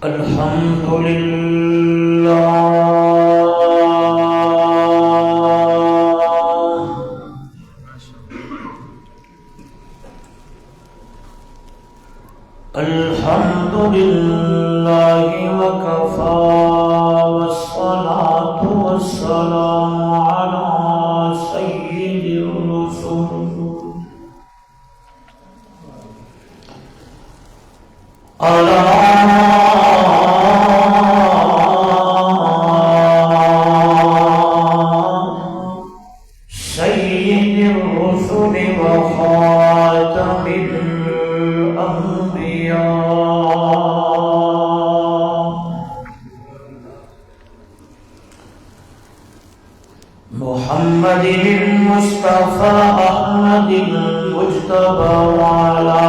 الحمد لله الحمد لله وكفى والصلاة والسلام على سيد الرسل سيد الرسل وخاتم الأنبياء محمد المصطفى أحمد المجتبى وعلى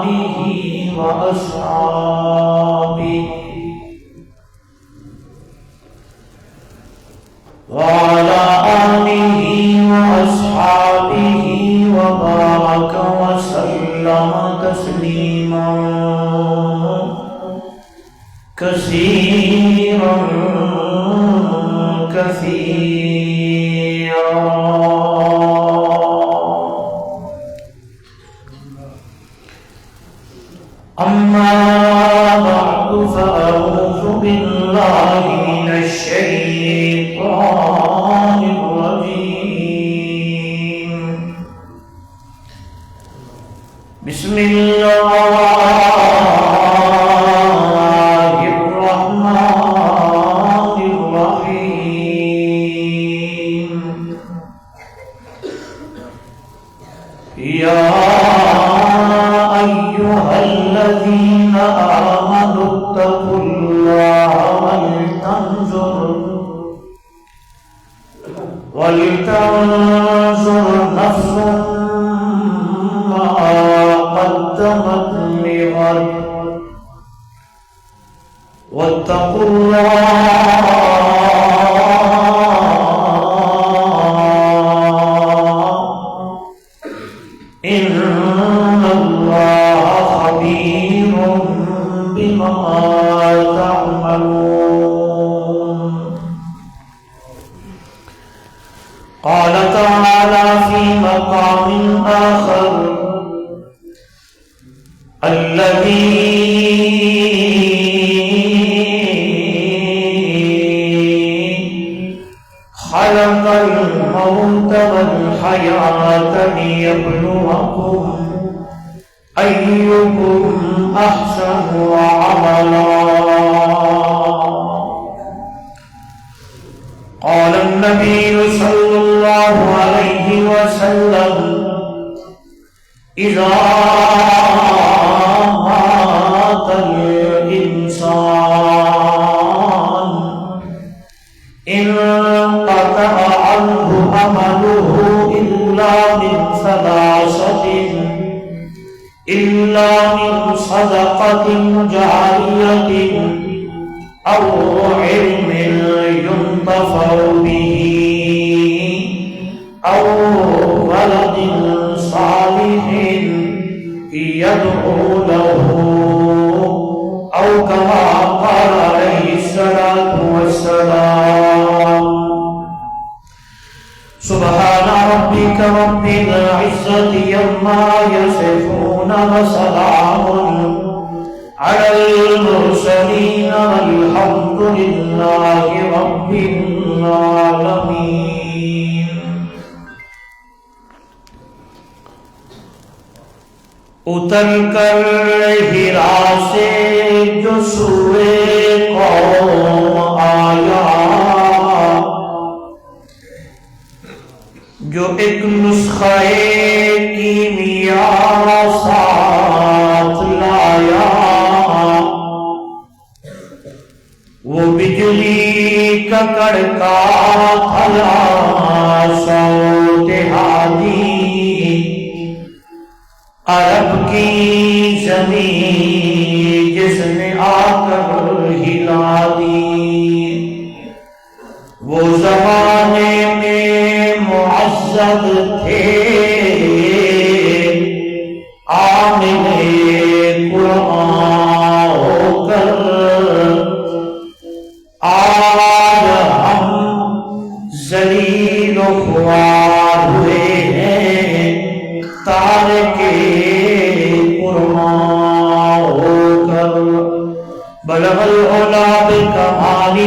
آله وأصحابه وبارك وسلم تسليما كثيرا كثيرا. أما بعد فأعوذ بالله من الشيطان الرجيم. بسم الله الرحمن الرحيم. يا أيها الذين آمنوا اتقوا الله ولتنظر نفس ما قدمت لغد واتقوا الله إن الله خبير بما تعملون. قال تعالى في مقام آخر: الذي خلق الموت والحياة ليبلوكم أيكم أحسن عملا. قال النبي صلى الله عليه وسلم: إذا مات الإنسان انقطع عنه عمله إلا من صدقة جارية أو علم ينتفع به أو ولد صالح يدعو له أو كما قال عليه الصلاة والسلام. سبحان ربك رب العزة عما يصفون وسلام على المرسلين والحمد لله رب العالمين. اتر کر ہرا سے جو سوئے قوم آیا، جو ایک نسخہ کیمیا ساتھ لایا، وہ بجلی کا کڑکا تھا سو دہاتی، عرب کی زمین جس بلغ العلا بکمالہ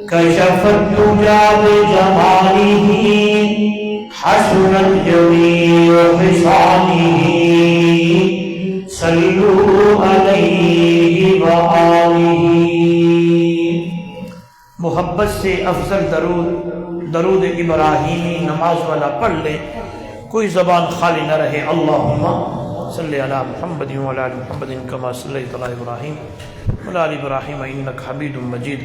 کشف الدجى بجمالہ حسنت جمیع خصالہ صلوا علیہ وآلہ۔ محبت سے افضل درود ابراہیمی نماز والا پڑھ لے، کوئی زبان خالی نہ رہے۔ اللہم صلی علی محمد وعلی آل محمد کما صلیت علی ابراہیم وعلی آل ابراہیم انک حمید مجید۔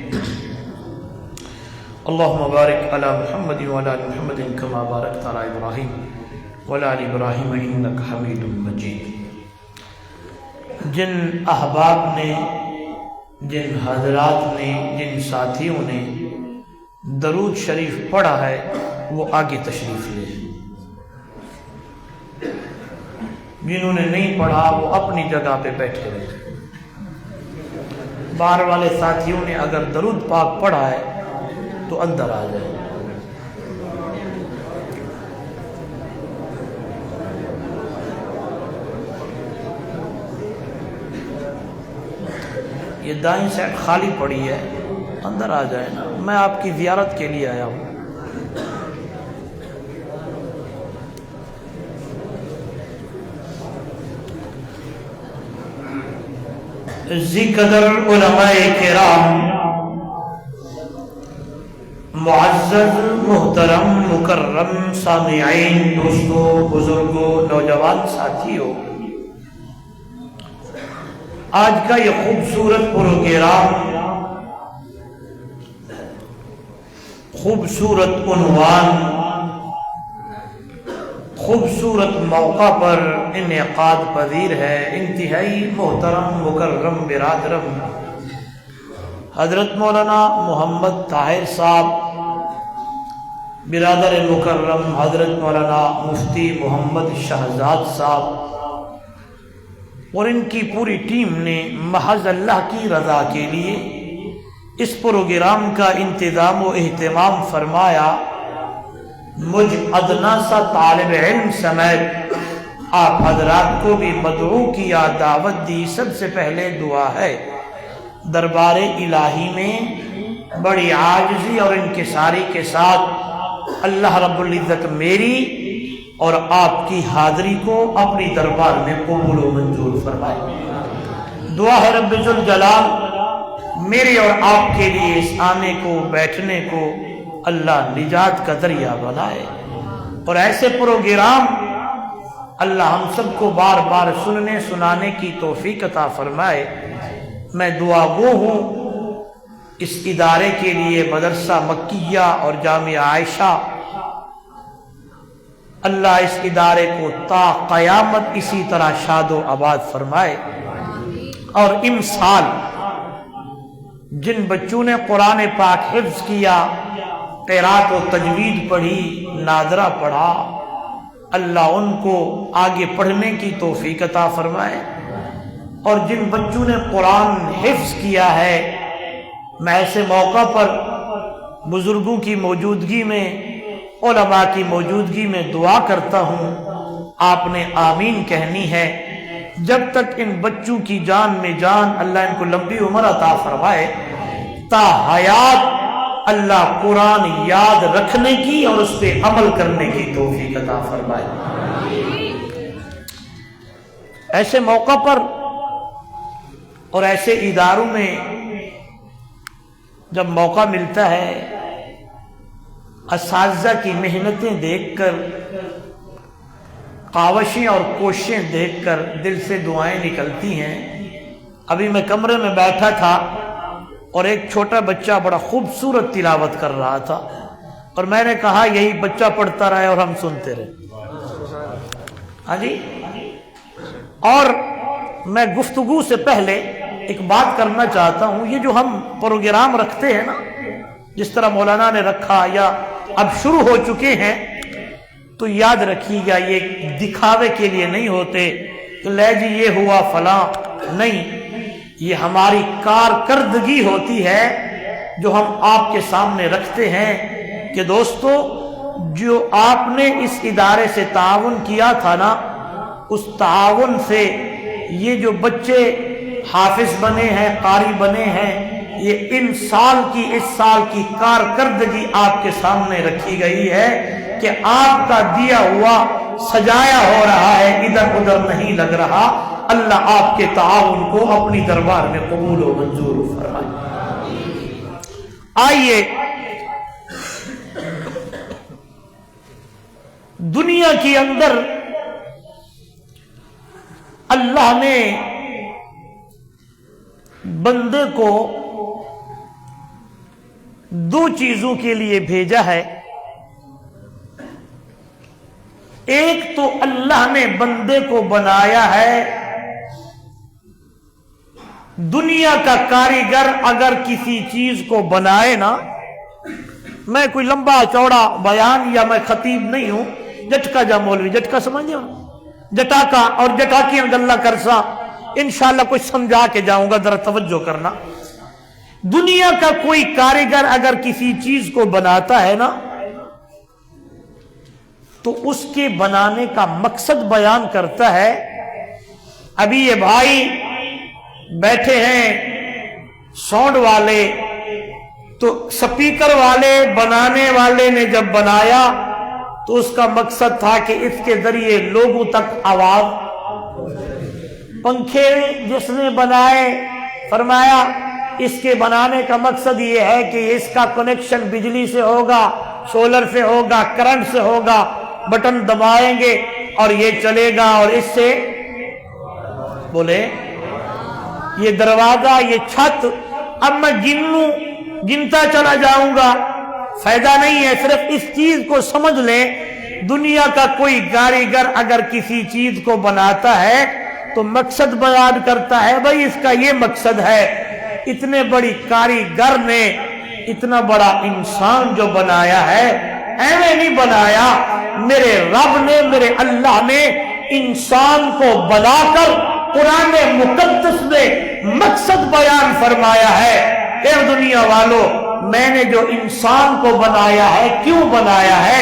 اللہم بارک علی محمد وعلی آل محمد کما بارکت علی ابراہیم وعلی آل ابراہیم انک حمید مجید۔ جن احباب نے، جن حضرات نے، جن ساتھیوں نے درود شریف پڑھا ہے وہ آگے تشریف لے، جنہوں نے نہیں پڑھا وہ اپنی جگہ پہ بیٹھے رہے۔ باہر والے ساتھیوں نے اگر درود پاک پڑھا ہے تو اندر آ جائے۔ یہ دائیں سائڈ خالی پڑی ہے، اندر آ جائے نا، میں آپ کی زیارت کے لیے آیا ہوں۔ اسی قدر علماء کرام، معزز محترم مکرم سامعین، دوستوں، بزرگوں، نوجوان ساتھیوں، آج کا یہ خوبصورت پروگرام، خوبصورت عنوان، خوبصورت موقع پر انعقاد پذیر ہے۔ انتہائی محترم مکرم برادرم حضرت مولانا محمد طاہر صاحب، برادر مکرم حضرت مولانا مفتی محمد شہزاد صاحب اور ان کی پوری ٹیم نے محض اللہ کی رضا کے لیے اس پروگرام کا انتظام و اہتمام فرمایا۔ مجھ ادنا سا طالب علم سمیت آپ حضرات کو بھی مدعو کیا، دعوت دی۔ سب سے پہلے دعا ہے، دربار الہی میں بڑی عاجزی اور انکساری کے ساتھ اللہ رب العزت میری اور آپ کی حاضری کو اپنی دربار میں قبول و منظور فرمائے۔ دعا ہے رب ذوالجلال میرے اور آپ کے لیے اس آنے کو، بیٹھنے کو اللہ نجات کا ذریعہ بنائے، اور ایسے پروگرام اللہ ہم سب کو بار بار سننے سنانے کی توفیق عطا فرمائے۔ میں دعا گو ہوں اس ادارے کے لیے، مدرسہ مکیہ اور جامعہ عائشہ، اللہ اس ادارے کو تا قیامت اسی طرح شاد و آباد فرمائے۔ اور امسال جن بچوں نے قرآن پاک حفظ کیا، قرات و تجوید پڑھی، ناظرہ پڑھا، اللہ ان کو آگے پڑھنے کی توفیق عطا فرمائے۔ اور جن بچوں نے قرآن حفظ کیا ہے، میں ایسے موقع پر بزرگوں کی موجودگی میں، علماء کی موجودگی میں دعا کرتا ہوں، آپ نے آمین کہنی ہے۔ جب تک ان بچوں کی جان میں جان، اللہ ان کو لمبی عمر عطا فرمائے، تا حیات اللہ قرآن یاد رکھنے کی اور اس پہ عمل کرنے کی توفیق عطا فرمائے۔ ایسے موقع پر اور ایسے اداروں میں جب موقع ملتا ہے، اساتذہ کی محنتیں دیکھ کر، کاوشیں اور کوششیں دیکھ کر دل سے دعائیں نکلتی ہیں۔ ابھی میں کمرے میں بیٹھا تھا اور ایک چھوٹا بچہ بڑا خوبصورت تلاوت کر رہا تھا، اور میں نے کہا یہی بچہ پڑھتا رہے اور ہم سنتے رہے۔ ہاں جی، اور میں گفتگو سے پہلے ایک بات کرنا چاہتا ہوں، یہ جو ہم پروگرام رکھتے ہیں نا، جس طرح مولانا نے رکھا یا اب شروع ہو چکے ہیں، تو یاد رکھیے گا یہ دکھاوے کے لیے نہیں ہوتے کہ لے جی یہ ہوا فلاں، نہیں، یہ ہماری کارکردگی ہوتی ہے جو ہم آپ کے سامنے رکھتے ہیں کہ دوستو، جو آپ نے اس ادارے سے تعاون کیا تھا نا، اس تعاون سے یہ جو بچے حافظ بنے ہیں، قاری بنے ہیں، یہ اس سال کی کارکردگی آپ کے سامنے رکھی گئی ہے کہ آپ کا دیا ہوا سجایا ہو رہا ہے، ادھر ادھر نہیں لگ رہا۔ اللہ آپ کے تعاون کو اپنی دربار میں قبول و منظور فرمائے۔ آئیے دنیا کے اندر اللہ نے بندے کو دو چیزوں کے لیے بھیجا ہے۔ ایک تو اللہ نے بندے کو بنایا ہے دنیا کا کاریگر اگر کسی چیز کو بنائے نا، میں کوئی لمبا چوڑا بیان یا میں خطیب نہیں ہوں، جٹکا جا مولوی جٹکا سمجھے ہو، جٹاکا اور جٹاکیاں گلا کرسا، انشاءاللہ کچھ سمجھا کے جاؤں گا، ذرا توجہ کرنا۔ دنیا کا کوئی کاریگر اگر کسی چیز کو بناتا ہے نا تو اس کے بنانے کا مقصد بیان کرتا ہے۔ ابھی یہ بھائی بیٹھے ہیں ساؤنڈ والے، تو سپیکر والے بنانے والے نے جب بنایا تو اس کا مقصد تھا کہ اس کے ذریعے لوگوں تک آواز، پنکھے جس نے بنائے فرمایا اس کے بنانے کا مقصد یہ ہے کہ اس کا کنیکشن بجلی سے ہوگا، سولر سے ہوگا، کرنٹ سے ہوگا، بٹن دبائیں گے اور یہ چلے گا، اور اس سے بولے یہ دروازہ، یہ چھت، اب میں گنتا چلا جاؤں گا، فائدہ نہیں ہے۔ صرف اس چیز کو سمجھ لیں، دنیا کا کوئی کاریگر اگر کسی چیز کو بناتا ہے تو مقصد بیان کرتا ہے، بھائی اس کا یہ مقصد ہے۔ اتنے بڑی کاریگر نے اتنا بڑا انسان جو بنایا ہے، ایویں نہیں بنایا، میرے رب نے، میرے اللہ نے انسان کو بنا کر قرآن مقدس میں مقصد بیان فرمایا ہے۔ اے دنیا والوں، میں نے جو انسان کو بنایا ہے، کیوں بنایا ہے؟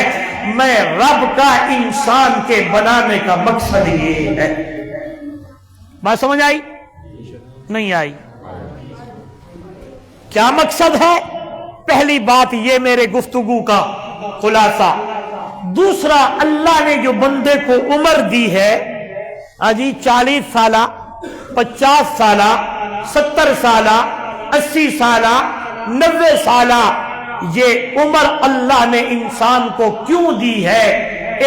میں رب کا انسان کے بنانے کا مقصد یہ ہے۔ بات سمجھ آئی؟ نہیں آئی؟ کیا مقصد ہے؟ پہلی بات یہ میرے گفتگو کا خلاصہ۔ دوسرا، اللہ نے جو بندے کو عمر دی ہے، 40 سالہ، 50 سالہ، 70 سالہ، 80 سالہ، 90 سالہ، یہ عمر اللہ نے انسان کو کیوں دی ہے؟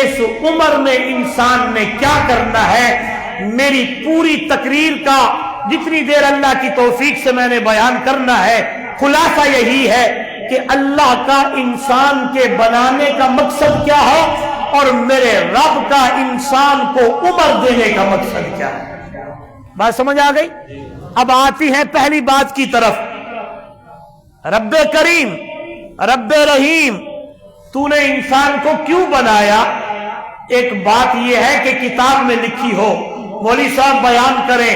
اس عمر میں انسان نے کیا کرنا ہے؟ میری پوری تقریر کا جتنی دیر اللہ کی توفیق سے میں نے بیان کرنا ہے، خلاصہ یہی ہے کہ اللہ کا انسان کے بنانے کا مقصد کیا ہے اور میرے رب کا انسان کو عمر دینے کا مقصد کیا ہے۔ بات سمجھ آ گئی؟ اب آتی ہے پہلی بات کی طرف۔ رب کریم، رب رحیم، تو نے انسان کو کیوں بنایا؟ ایک بات یہ ہے کہ کتاب میں لکھی ہو، مولوی صاحب بیان کریں،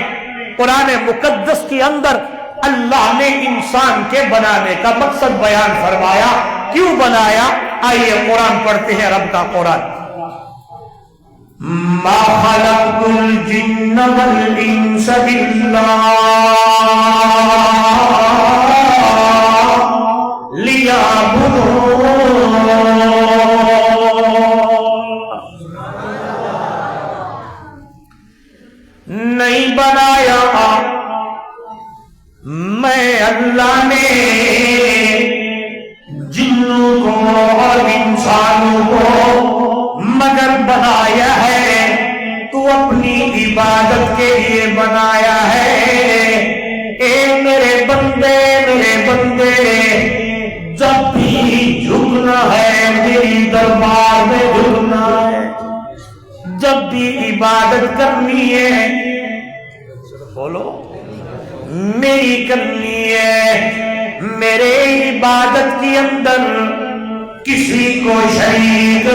قرآن مقدس کے اندر اللہ نے انسان کے بنانے کا مقصد بیان فرمایا، کیوں بنایا؟ آئیے قرآن پڑھتے ہیں، رب کا قرآن۔ ما خلقت الجن والانس الا لیعبدون، نہیں بنایا میں اللہ نے جنوں کو اور انسانوں کو مگر بنایا ہے تو اپنی عبادت کے لیے بنایا ہے۔ اے میرے بندے، میرے بندے، جب بھی جھکنا ہے میری دربار میں جھکنا ہے، جب بھی عبادت کرنی ہے، بولو میری کرنی ہے، میرے عبادت کے اندر کسی کو شریک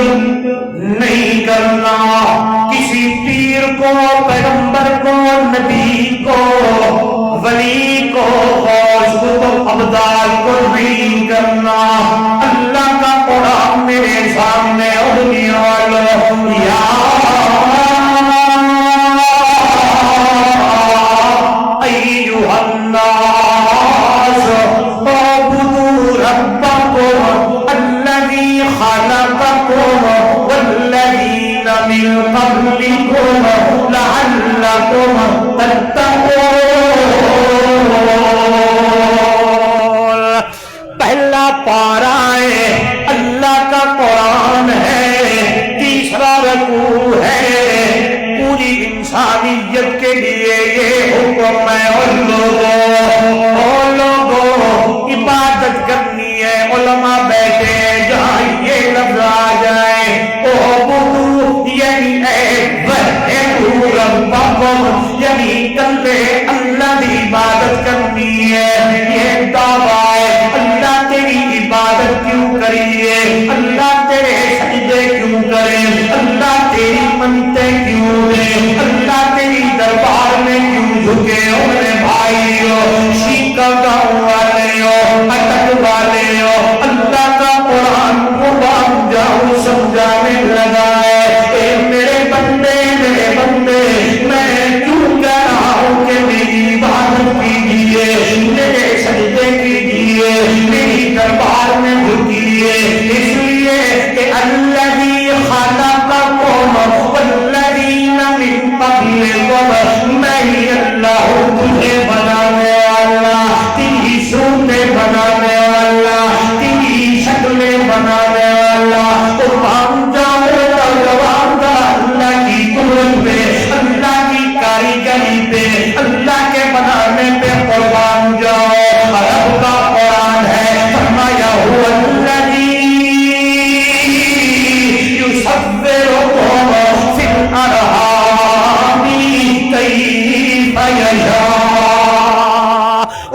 نہیں کرنا، کسی پیر کو، پیغمبر کو، نبی کو، ولی کو، غوث کو، ابدال کو نہیں کرنا۔ اللہ کا قرآن میرے سامنے دنیا والوں، یا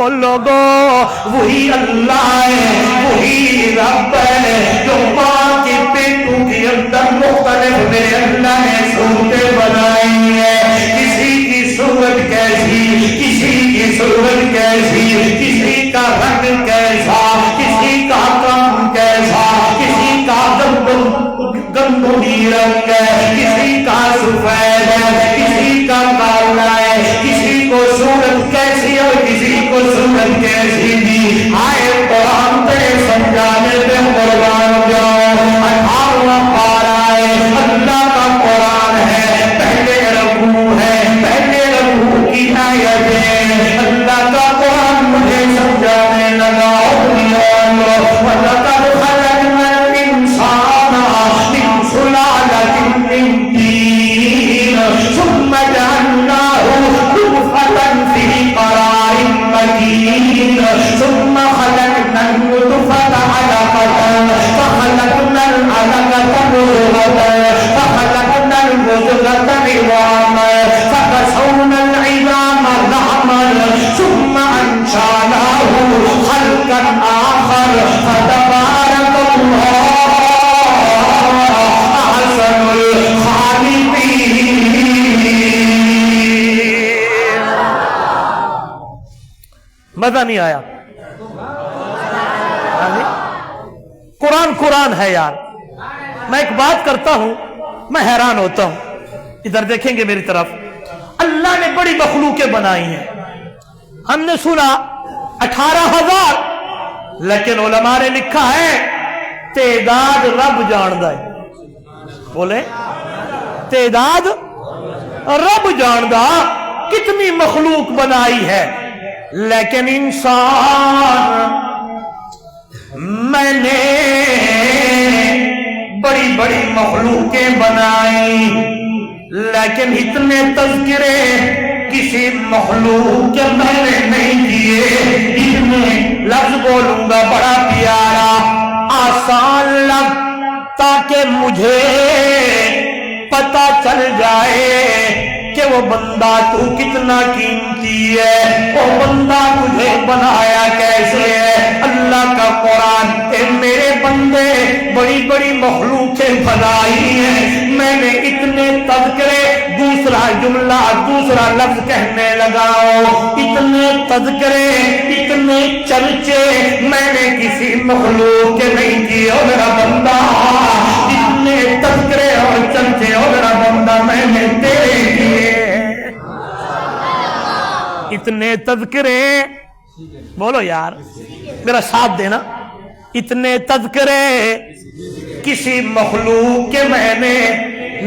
او لوگو وہی اللہ ہے، وہی رب ہے جو ماں کے پیٹوں کے اندر مختلف میرے اللہ نے صورتیں بنائی ہیں. کسی کی صورت کیسی، کسی کی صورت کیسی، کسی کا رنگ کیسا، کسی کا کام کیسا، کسی کا گندمی رنگ ہے، کسی کا سفید ہے، کسی کا کالا ہے، کسی کو صورت کیسی اور کسی کو صورت کیسی دی. آئے قرآن تے سمجھانے پہ قربان جاؤ. 18واں پارہ ہے، اللہ کا قرآن ہے، پہلے رکوع ہے، پہلے رکوع کی آیتیں اللہ کا قرآن مجھے سمجھانے لگا. وَلَقَدْ خَلَقْنَا الْإِنسَانَ مِنْ سُلَالَةٍ مِّن طِينٍ ثُمَّ جَعَلْنَاهُ نُطْفَةً فِي قَرَارٍ مَّكِينٍ ثُمَّ خَلَقْنَا النُّطْفَةَ عَلَقَةً فَخَلَقْنَا الْعَلَقَةَ مُضْغَةً فَخَلَقْنَا الْمُضْغَةَ عِظَامًا فَكَسَوْنَا الْعِظَامَ لَحْمًا ثُمَّ أَنشَأْنَاهُ خَلْقًا آخَرَ فَتَبَارَكَ اللَّهُ أَحْسَنُ الْخَالِقِينَ. مزہ نہیں آیا؟ قرآن ہے یار. میں ایک بات کرتا ہوں، میں حیران ہوتا ہوں. ادھر دیکھیں گے میری طرف. اللہ نے بڑی مخلوقیں بنائی ہیں. ہم نے سنا 18,000، لیکن علماء نے لکھا ہے تعداد رب جاندا ہے. بولے تعداد رب جاندا کتنی مخلوق بنائی ہے. لیکن انسان میں نے بڑی بڑی مخلوقیں بنائی، لیکن اتنے تذکرے کسی مخلوق کے میں نے نہیں کیے. اتنے لفظ بولوں گا بڑا پیارا آسان لفظ، تاکہ مجھے پتا چل جائے کہ وہ بندہ تو کتنا قیمتی ہے، وہ بندہ تجھے بنایا کیسے ہے. اللہ کا قرآن اے میرے بندے بڑی بڑی مخلوقیں بنائی ہیں، میں نے اتنے تذکرے. دوسرا جملہ دوسرا لفظ کہنے لگا، اتنے تذکرے اتنے چرچے میں نے کسی مخلوق کے نہیں کیے. او میرا بندہ اتنے تذکرے اور چرچے او میرا بندہ میں نے تیرے کیے. اتنے تذکرے، بولو یار میرا ساتھ دینا. اتنے تذکرے کسی مخلوق کے میں نے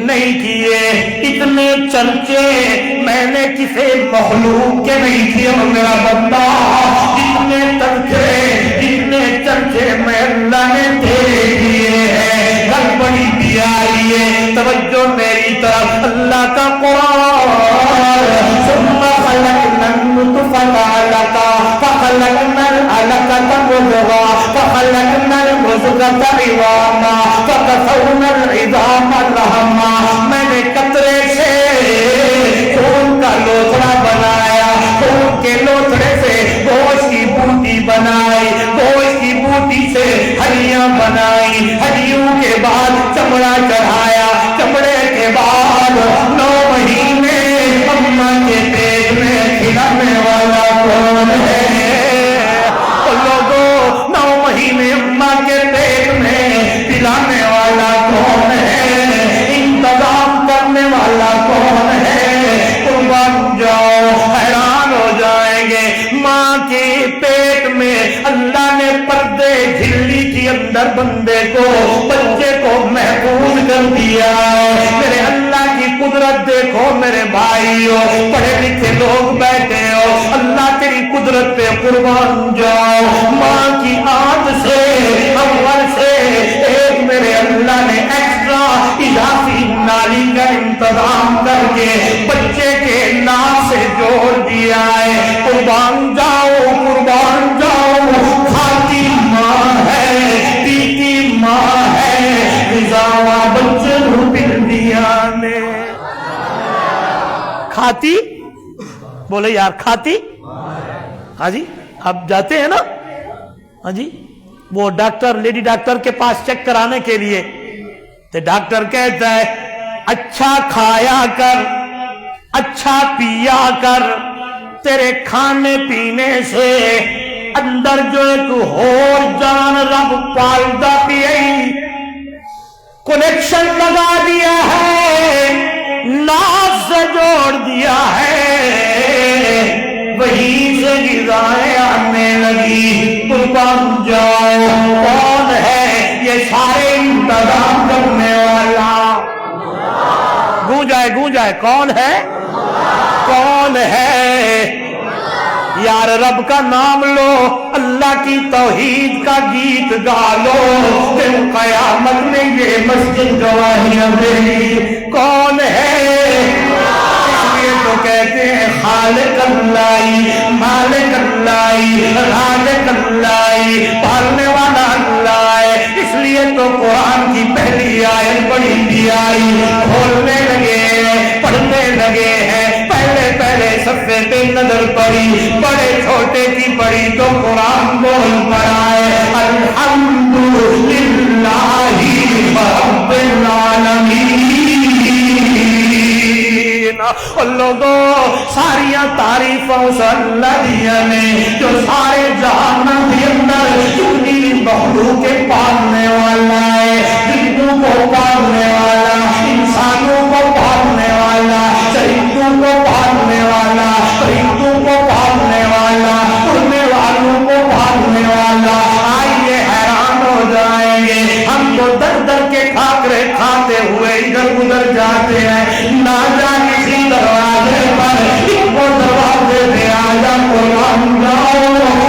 نہیں کیے، اتنے چرچے میں نے کسی مخلوق کے نہیں کیے. میرا بندہ اتنے تذکرے اتنے چرچے میں اللہ نے تیرے کیے ہیں. گل بڑی پیاری ہے، توجہ میری طرف. اللہ کا قرآن ثم خلقنا النطفة علقة فخلقنا العلقة مضغة فخلقنا المضغة عظاما فكسونا العظام لحما. میں نے قطرے سے خون کا لوتھڑا بنایا، خون کے لوتھڑے سے گوشت کی بوٹی بنائی، گوشت کی بوٹی سے ہڈیاں بنائی، ہڈیوں کے بعد چمڑا چڑھایا، چمڑے کے بعد 9 مہینے اماں کے پیٹ میں کھلانے والا کون ہے؟ لوگوں 9 مہینے اماں کے پیٹ میں پلانے والا کون ہے؟ انتظام کرنے والا کون ہے؟ قربان جاؤ حیران ہو جائیں گے. ماں کے پیٹ میں اللہ نے پردے جھلی کے اندر بندے کو بچے کو محفوظ کر دیا ہے. میرے اللہ کی قدرت دیکھو میرے بھائیو، پڑھے لکھے لوگ بیٹھے ہو، اللہ تیری قدرت پہ قربان جاؤ. ماں کی آنت سے اول سے ایک میرے اللہ نے ایکسٹرا اضافی نالی کا انتظام کر کے بچے کے ناک سے جوڑ دیا ہے. قربان جاؤ قربان جاؤ. کھاتی ماں ہے، پیتی ماں ہے، غذا بچے نو پل دیا نے. کھاتی بولے یار کھاتی. ہاں جی آپ جاتے ہیں نا ہاں جی وہ ڈاکٹر لیڈی ڈاکٹر کے پاس چیک کرانے کے لیے، تو ڈاکٹر کہتا ہے اچھا کھایا کر، اچھا پیا کر، تیرے کھانے پینے سے اندر جو ایک اور جان رب پالدا پئی، کنیکشن لگا دیا ہے، ناز سے جوڑ دیا ہے، وہیں سے غذائیں آنے لگی، قربان جاؤ کون ہے یہ سارے انتظام کرنے والا؟ گونجائے کون ہے؟ کون ہے؟ یار رب کا نام لو، اللہ کی توحید کا گیت گا لو، پھر قیامت میں یہ مسجد گواہیاں دے گی کون ہے؟ اس لیے تو کہتے ہیں خالق اللہ، مالک اللہ، رازق اللہ، پالنے والا اللہ ہے۔ اس لیے تو قرآن کی پہلی آیت بڑی بھی آئی، کھولنے لگے ہیں، پڑھنے لگے ہیں، پہلے صفحے پہ نظر پڑی، بڑے چھوٹے کی پڑی تو قرآن بول پڑا ہے الحمدللہ رب العالمین۔ لوگوں ساریاں تعریفوں سے اللہ دیا نے جو سارے جہان کے اندر جتنی مخلوق کے پالنے والا ہے، جنوں کو پالنے والا، انسانوں کو پالنے والا، چرندوں کو پالنے والا، پرندوں کو پالنے والا، اڑنے والوں کو پالنے والا، آئیے حیران ہو جائیں گے۔ ہم تو در در کے کھاکرے کھاتے ہوئے ادھر ادھر جاتے ہیں، نہ جانے کسی دروازے پر وہ دروازے پہ آجا قربان جاؤ،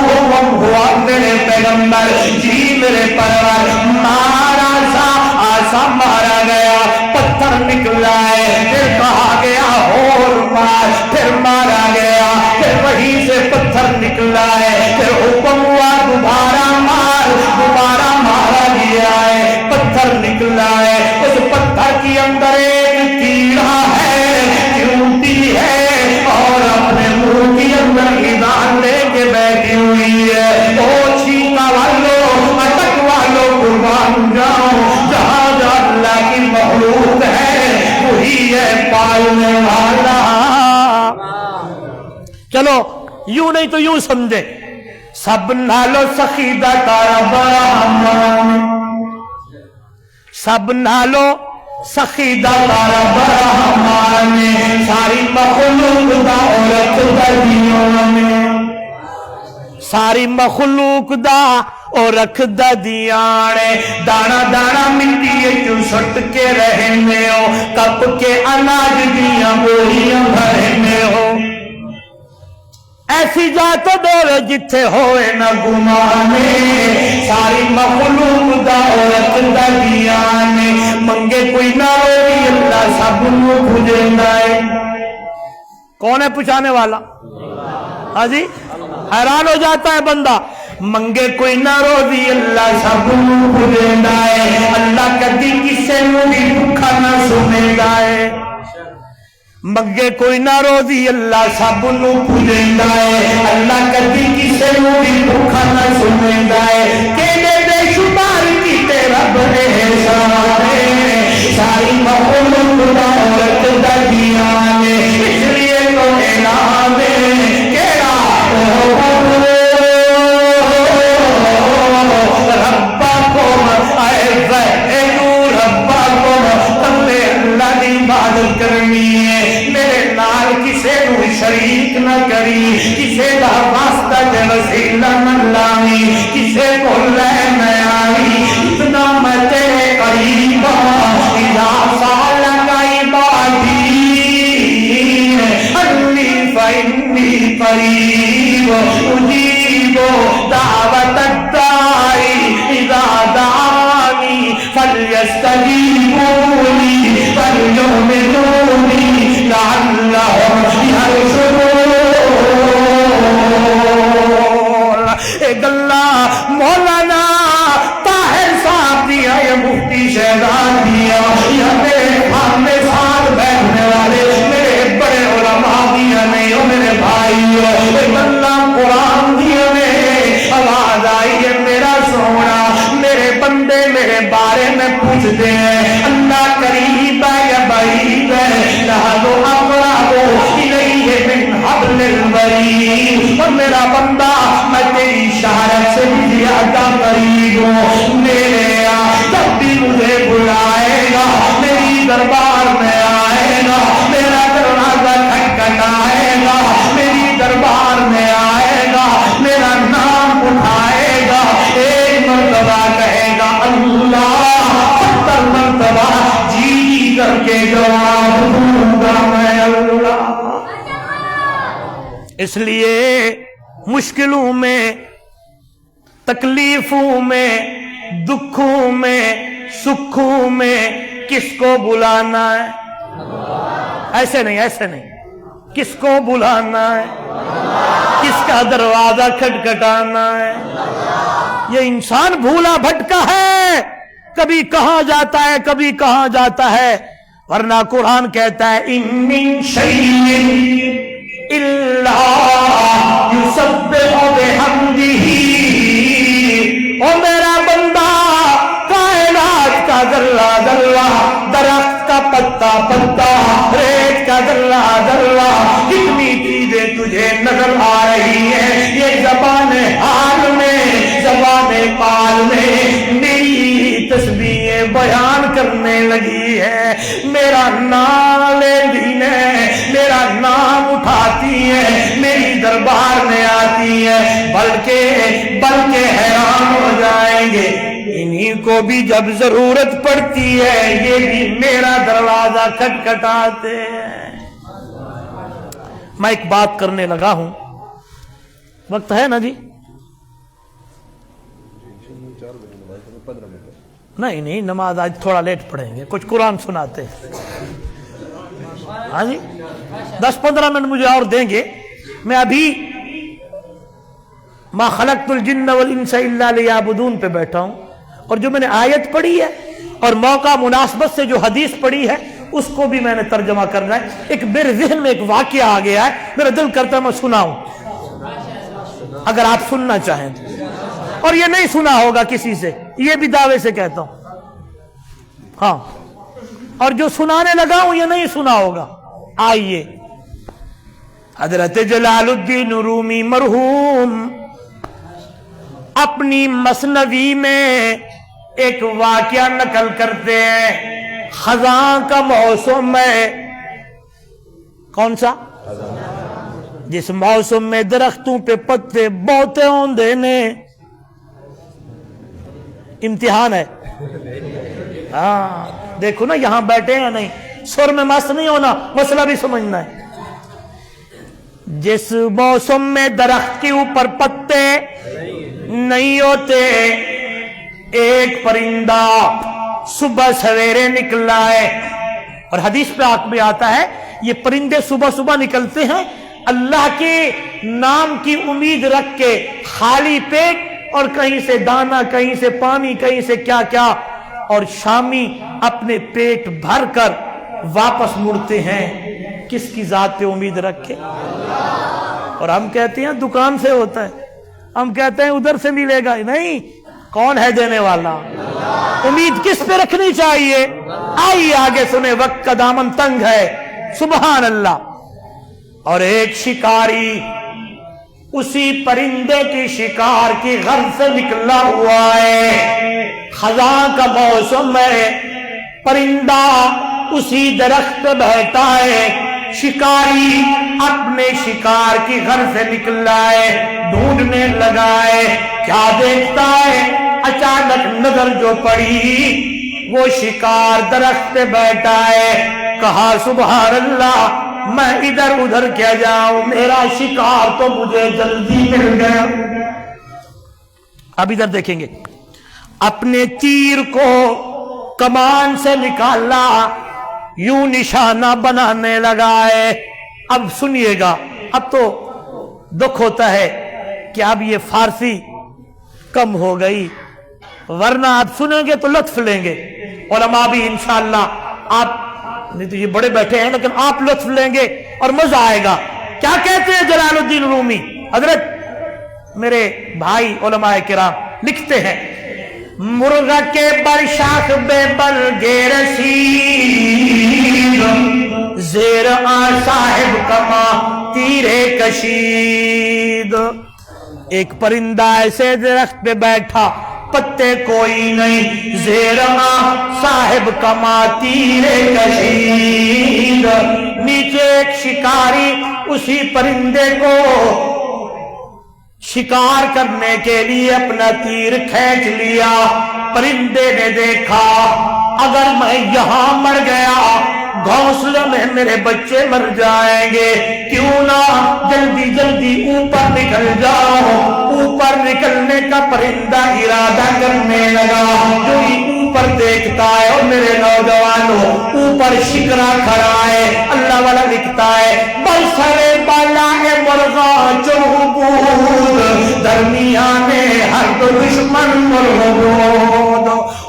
حکم ہوا میرے پیغمبر جی میرے پرور، مارا سا آسا مارا گیا، پتھر نکلا ہے، پھر کہا گیا اور مار، پھر مارا گیا، پھر وہیں سے پتھر نکلا ہے، پھر حکم ہوا دوبارہ مار، دوبارہ مارا گیا ہے، پتھر نکلا ہے، اس پتھر کی اندر ایک کیڑا ہے، چونٹی ہے، اور اپنے منہ کے اندر ایمان لے کے بیٹھی ہوئی ہے۔ او چھینکا والو، اٹک والو، قربان جاؤ، جہاں جہاں اللہ کی مخلوق ہے وہی ہے پالنے والا۔ چلو یوں نہیں تو یوں سمجھے، سب نالو سخی دا تارا برہمان، سب نالو سخی دا تارا برہمان، ساری مخلوق دا عورت دا دیوں میں، ساری مخلوق دا اور رکھ دا دیانے، دانا دانا مٹی چو سٹ کے رہنے ہو، کپ کے اناج دیاں بوریاں بھرنے ہو، ایسی جا تو ڈول جتھے ہوئے نہ گمانے، ساری مخلوق دا عورت دا دیانے، منگے کوئی نہ روی اللہ سب نو بھجندا ہے۔ کون ہے پوچھانے والا؟ ہاں جی حیران ہو جاتا ہے بندہ، منگے کوئی نہ روزی اللہ سب نو بھجندا ہے، اللہ کدی کسے نو بھی بھکھا نہ سندا ہے، منگے کوئی نہ روزی اللہ سب نو بھجندا ہے، اللہ کدی کسے نو بھی بھکھا نہ سندا ہے، کیڑے بے شمار کیتے رب نے احسان، ساری مخلوق دا عورت دا دیانے، اس لیے تو اعلان کیڑا عبادت کرنی ہے، میرے نال کسے نو شریک نہ کری، کسے دا واسطہ تے وسیلہ نہ لاوی، کسے کو لے نہ آئی، اتنا میں تیرے قریب اذا سالک عبادی انی فانی قریب اجیب دعوت الداعی اذا دعانی فلیستجیبوا لی فلیؤمنوا بی لعلہم یرشدون۔ ایک اللہ مولانا طاہر صاحب دیا، یہ مفتی شہزاد دیا، یا میرے سامنے ساتھ بیٹھنے والے میرے بڑے علماء دیا نہیں ہو، میرے بھائی ایک اللہ قرآن دیا نے پوچھتے ہیں اللہ قریب ہے یا بعید ہے، نحن اقرب الیہ من حبل الورید، اور میرا بندہ میں تیری اشارت سے بھی زیادہ قریب ہوں، میرے جب بھی مجھے بلائے گا، میری دربار میں آئے گا، میرا دروازہ کھٹکھٹائے گا، میری دربار میں آئے گا، میرا نام اٹھائے گا، ایک مرتبہ کہے گا اللہ، 70 مرتبہ جی کر کے جواب دوں گا میں اللہ۔ اس لیے مشکلوں میں، تکلیفوں میں، دکھوں میں، سکھوں میں کس کو بلانا ہے؟ ایسے نہیں، ایسے نہیں، کس کو بلانا ہے؟ کس کا دروازہ کھٹکھٹانا ہے؟ یہ انسان بھولا بھٹکا ہے، کبھی کہاں جاتا ہے، کبھی کہاں جاتا ہے، ورنہ قرآن کہتا ہے ان من شیء الا یسبح بحمدہ، او میرا بندہ، کائنات کا ذرہ ذرہ، درخت کا پتا پتا، ریت کا ذرہ ذرہ، کتنی چیزیں تجھے نظر آ رہی ہیں، یہ زبان حال میں، زبان قال میں میری تسبیحیں بیان کرنے لگی ہے، میرا نام لیتی ہے، میرا نام اٹھاتی ہے، میری دربار میں آتی ہے، بلکہ حیران ہو جائیں گے، انہی کو بھی جب ضرورت پڑتی ہے یہ بھی میرا دروازہ کھٹکھٹاتے ہیں۔ میں ایک بات کرنے لگا ہوں، وقت ہے نا جی؟ نہیں، نماز آج تھوڑا لیٹ پڑھیں گے، کچھ قرآن سناتے ہیں، ہاں جی 10-15 منٹ مجھے اور دیں گے۔ میں ابھی ما خلقت الجن والانس الا لیعبدون پہ بیٹھا ہوں، اور جو میں نے آیت پڑھی ہے اور موقع مناسبت سے جو حدیث پڑھی ہے اس کو بھی میں نے ترجمہ کرنا ہے۔ ایک میرے ذہن میں ایک واقعہ آ گیا ہے، میرا دل کرتا ہے میں سناؤں، اگر آپ سننا چاہیں تو، اور یہ نہیں سنا ہوگا کسی سے، یہ بھی دعوے سے کہتا ہوں، ہاں، اور جو سنانے لگا ہوں یہ نہیں سنا ہوگا۔ آئیے، حضرت جلال الدین رومی مرحوم اپنی مثنوی میں ایک واقعہ نقل کرتے ہیں، خزاں کا موسم ہے، کون سا؟ جس موسم میں درختوں پہ پتے بہتے ہوندے نے، امتحان ہے، ہاں دیکھو نا یہاں بیٹھے ہیں، نہیں سر میں مست نہیں ہونا، مسئلہ بھی سمجھنا ہے۔ جس موسم میں درخت کے اوپر پتے نہیں ہوتے، ایک پرندہ صبح سویرے نکلا ہے، اور حدیث پہ آنکھ میں آتا ہے یہ پرندے صبح صبح نکلتے ہیں اللہ کے نام کی امید رکھ کے، خالی پیٹ، اور کہیں سے دانا، کہیں سے پانی، کہیں سے کیا کیا، اور شامی اپنے پیٹ بھر کر واپس مڑتے ہیں، کس کی ذات پہ امید رکھ کے؟ اور ہم کہتے ہیں دکان سے ہوتا ہے، ہم کہتے ہیں ادھر سے ملے گا، نہیں، کون ہے دینے والا؟ امید کس پہ رکھنی چاہیے؟ آئیے آگے سنیں، وقت کا دامن تنگ ہے، سبحان اللہ۔ اور ایک شکاری اسی پرندے کی شکار کی غرض سے نکلا ہوا ہے، خزاں کا موسم ہے، پرندہ اسی درخت پہ بیٹھا ہے، شکاری اپنے شکار کی غرض سے نکلا ہے، ڈھونڈنے لگا ہے، کیا دیکھتا ہے؟ اچانک نظر جو پڑی وہ شکار درخت پہ بیٹھا ہے، کہا سبحان اللہ، میں ادھر ادھر کیا جاؤں، میرا شکار تو مجھے جلدی مل گیا۔ اب ادھر دیکھیں گے، اپنے تیر کو کمان سے نکالا، یوں نشانہ بنانے لگا ہے۔ اب سنیے گا، اب تو دکھ ہوتا ہے کہ اب یہ فارسی کم ہو گئی، ورنہ آپ سنیں گے تو لطف لیں گے، علماء بھی انشاءاللہ، آپ نہیں تو یہ بڑے بیٹھے ہیں لیکن آپ لطف لیں گے اور مزہ آئے گا۔ کیا کہتے ہیں جلال الدین رومی؟ حضرت میرے بھائی علماء کرام لکھتے ہیں، مرغ کے بر شاخ بے بل گیرسید زیر آ صاحب کما تیرے کشید. ایک پرندہ ایسے درخت پہ بیٹھا پتے کوئی نہیں زیر آ صاحب کما تیرے کشید. نیچے ایک شکاری اسی پرندے کو شکار کرنے کے لیے اپنا تیر کھینچ لیا. پرندے نے دیکھا اگر میں یہاں مر گیا گھونسلے میں میرے بچے مر جائیں گے، کیوں نہ جلدی جلدی اوپر نکل جاؤ. اوپر نکلنے کا پرندہ ارادہ کرنے لگا. جو ہی اوپر دیکھتا ہے اور میرے نوجوانوں اوپر شکرا کھڑا ہے. اللہ والا لکھتا ہے برسرے بالا ہے مرغا چوبود درمیان ہر دشمن مرغود.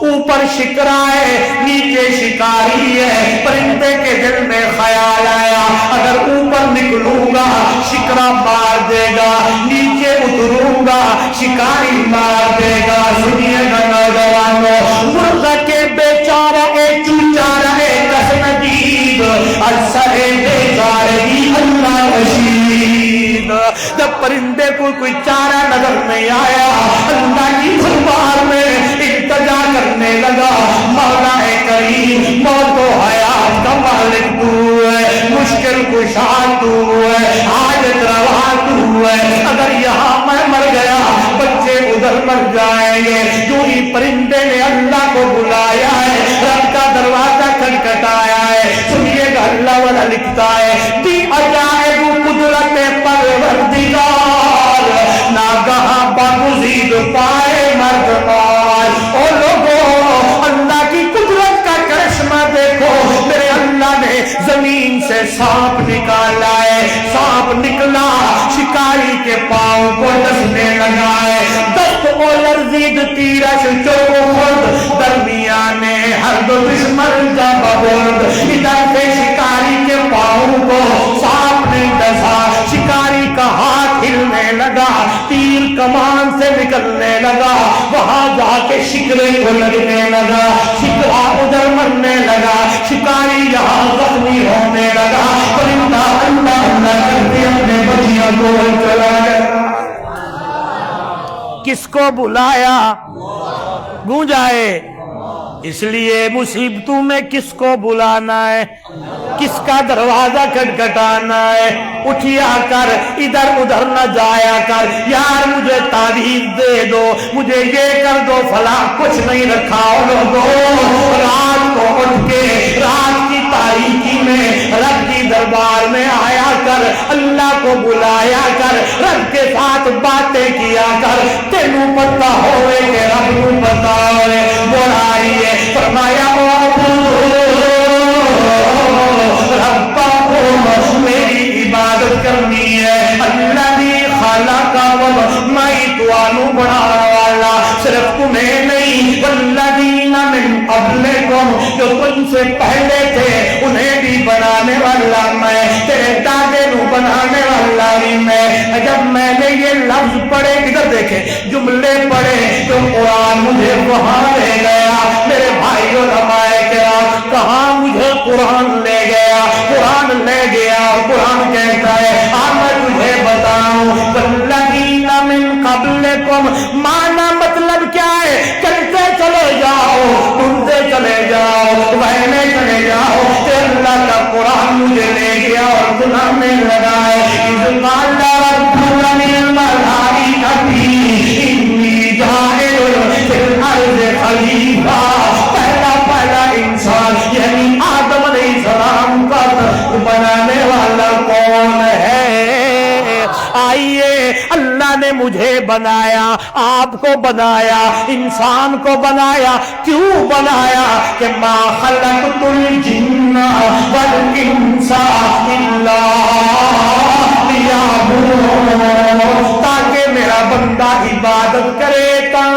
اوپر شکرا ہے نیچے شکاری ہے. پرندے کے دل میں خیال آیا اگر اوپر نکلوں گا شکرا مار دے گا، نیچے اتروں گا شکاری مار دے گا. سنیے گا نوجوانوں، مرغ کے بیچارہ اے چوچارہ اے کس ندید اثر بیچارگی اللہ رشید. جب پرندے کو کوئی چارہ نظر نہیں آیا اللہ کی دربار میں التجا کرنے لگا مولا کریم موت و حیات کا مالک تو ہے، مشکل کشا تو ہے، حاجت روا تو ہے. اگر یہاں میں مر گیا بچے ادھر مر جائیں گے. جو ہی پرندے نے اللہ کو بلایا ہے رب کا دروازہ کھٹکھٹایا ہے. سنیے گا اللہ والا لکھتا ہے دی عجائب قدرت پروردگار ناگہاں باگزید پائے مردمار. اور لوگوں اللہ کی قدرت کا کرشمہ دیکھو. میرے اللہ نے زمین سے سانپ نکالا ہے. سانپ نکلا شکاری کے پاؤں کو ڈسنے لگا ہے. دست کو لرزید تیرش چوخد درمیان ہر دشمن جا ببرد. ادھر سے شکاری کے پاؤں کو سانپ نے ڈسا. شکاری کا ہاتھ ہلنے لگا، تیر کمان سے نکلنے لگا. وہاں جا کے شکرے کو لگنے لگا، شکرا ادھر مرنے لگا، شکاری یہاں زخمی ہونے لگا. پرندہ اللہ اللہ کرتے اپنے بچیوں کو چلا گیا. کس کو بلایا؟ گونجا ہے. اس لیے مصیبتوں میں کس کو بلانا ہے، کس کا دروازہ کھٹکھٹانا ہے. اٹھیا کر ادھر ادھر نہ جایا کر. یار مجھے تعویذ دے دو، مجھے یہ کر دو فلاں، کچھ نہیں رکھا. رات کو اٹھ کے رات کی تاریکی میں رب کی دربار میں آیا کر، اللہ کو بلایا کر، رب کے ساتھ باتیں کیا کر. تینوں پتہ ہوئے کہ رب کو پتہ ہوئے. بڑھائی ہے فرمایا ربا کو میری عبادت کرنی ہے. اللہ بھی خالہ کا میں توانو بڑھانا والا صرف تمہیں نہیں والذین من قبلکم جو تم سے پہلے تھے انہیں بھی بنانے والا میں، تیرے دادے نو بنانے والا بھی میں. جب میں نے یہ لفظ پڑھے ادھر دیکھیں جملے پڑھے تو قرآن مجھے وہاں لے گیا. میرے بھائی علماء کرام کہاں مجھے قرآن لے گیا؟ قرآن لے گیا. قرآن کہتا ہے میں تجھے بتاؤں والذین من قبلکم معنی مطلب کیا ہے؟ چلتے چلے جاؤ، ڈھونڈتے چلے جاؤ، بہنے چلے جاؤ. اللہ کا قرآن مجھے لے گیا اور سنانے لگا ہے اذ قال ربک للملائکۃ انی جاعل فی الارض خلیفہ. پہلا انسان یعنی آدم علیہ السلام کا بنانے والا کون ہے؟ آئیے اللہ نے مجھے بنایا، آپ کو بنایا، انسان کو بنایا. کیوں بنایا؟ کہ ما خلقت الجن والانس الا لیعبدون، تاکہ میرا بندہ عبادت کرے تا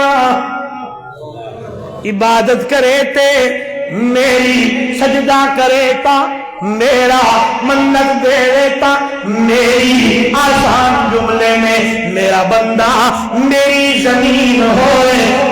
عبادت کرے تے میری، سجدہ کرے تا میرا، منت دے دیتا میری. آسان جملے میں میرا بندہ میری زمین ہوئے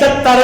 70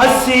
80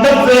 90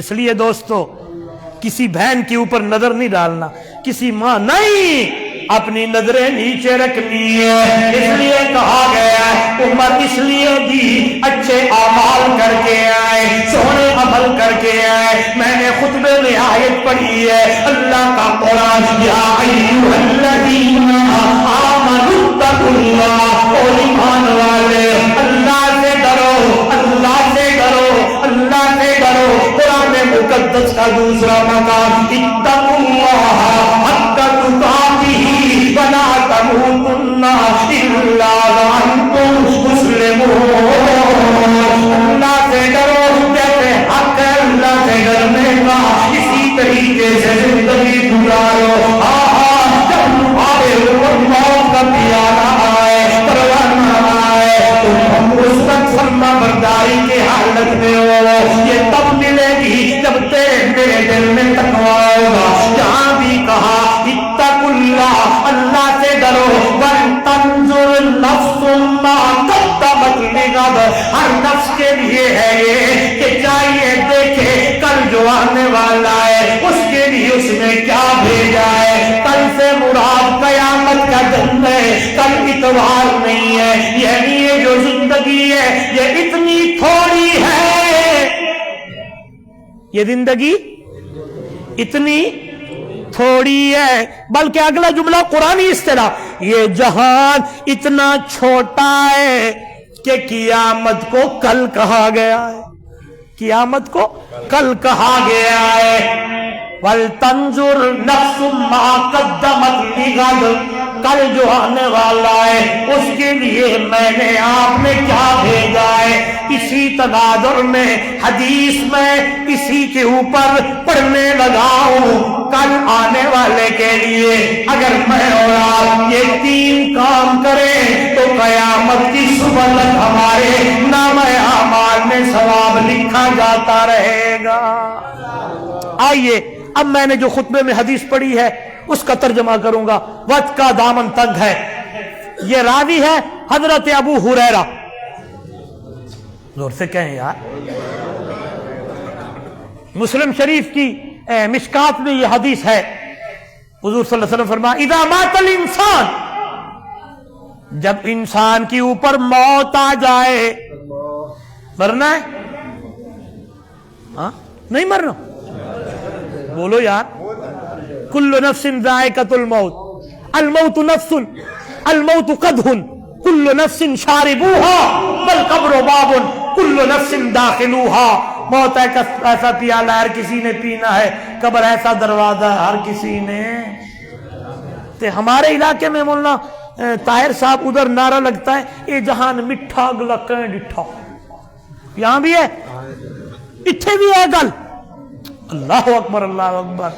اس لیے دوستو کسی بہن کے اوپر نظر نہیں ڈالنا، کسی ماں نہیں، اپنی نظریں نیچے رکھنی ہے۔ اس لیے کہا گیا ہے عمر اس لیے بھی اچھے اعمال کر کے آئے، سونے عمل کر کے آئے۔ میں نے خطبے میں آیت پڑھی ہے اللہ کا قرآن، یا ایھا الذین آمنوا اتقوا اللہ، او ایمان والے اللہ سے ڈرو، اللہ سے ڈرو، اللہ سے ڈرو۔ قرآن مقدس کا دوسرا مقام اتقوا اللہ حق تقاتہ ولا تموتن الا وانتم مسلمون۔ اللہ سے ڈرو، جیسے حق ہے اللہ سے ڈرنے کا، اسی طریقے سے زندگی گزارو۔ جب تمہارے اوپر موت کا پیالہ آئے، پروانہ آئے، تم اس وقت فرما برداری کے حالت میں ہو۔ یہ تب ملے گی جب میرے دل میں تقویٰ ہوگا۔ جہاں بھی کہا اتقوا اللہ، اللہ سے ڈرو، وَلْتَنظُرْ نَفْسٌ مَّا قَدَّمَتْ لِغَدٍ، ہر نفس کے لیے ہے یہ کہ چاہیے دیکھے کل جو آنے والا ہے اس کے لیے اس نے کیا بھیجا ہے۔ کل سے مراد قیامت کا دن ہے، کل اتوار نہیں ہے، یعنی یہ جو زندگی ہے یہ اتنی تھوڑی ہے، یہ زندگی اتنی تھوڑی ہے۔ بلکہ اگلا جملہ قرآنی اصطلاح، یہ جہان اتنا چھوٹا ہے کہ قیامت کو کل کہا گیا ہے، قیامت کو کل کہا گیا ہے۔ وَلْتَنظُرْ نَفْسٌ مَّا قَدَّمَتْ لِغَدٍ، کل جو آنے والا ہے اس کے لیے میں نے آپ نے کیا بھیجا ہے۔ اسی تناظر میں حدیث میں اسی کے اوپر پڑھنے لگا ہوں، کل آنے والے کے لیے اگر میں اور آپ یہ تین کام کریں تو قیامت کی صبح تک ہمارے نامہ اعمال میں ثواب لکھا جاتا رہے گا۔ آئیے اب میں نے جو خطبے میں حدیث پڑھی ہے اس کا ترجمہ کروں گا۔ وقت کا دامن تنگ ہے، یہ راوی ہے حضرت ابو ہریرہ، زور سے کہیں یار، مسلم شریف کی مشکات میں یہ حدیث ہے۔ حضور صلی اللہ علیہ وسلم فرمایا اذا مات الانسان، جب انسان کے اوپر موت آ جائے، مرنا ہے؟ ہاں نہیں مرنا؟ بولو یار، کل نفس ذائقۃ الموت، الموت نفس، الموت قدح، کل نفس شاربوها والقبر باب، کل نفس داخلوها۔ موت ایسا پیالہ ہر کسی نے پینا ہے، قبر ایسا دروازہ ہر کسی نے۔ تے ہمارے علاقے میں مولانا طاہر صاحب ادھر نعرہ لگتا ہے اے جہان مٹھا اگلا کہیں ڈٹھا، یہاں بھی ہے، اتھے بھی ہے گل، اللہ اکبر اللہ اکبر۔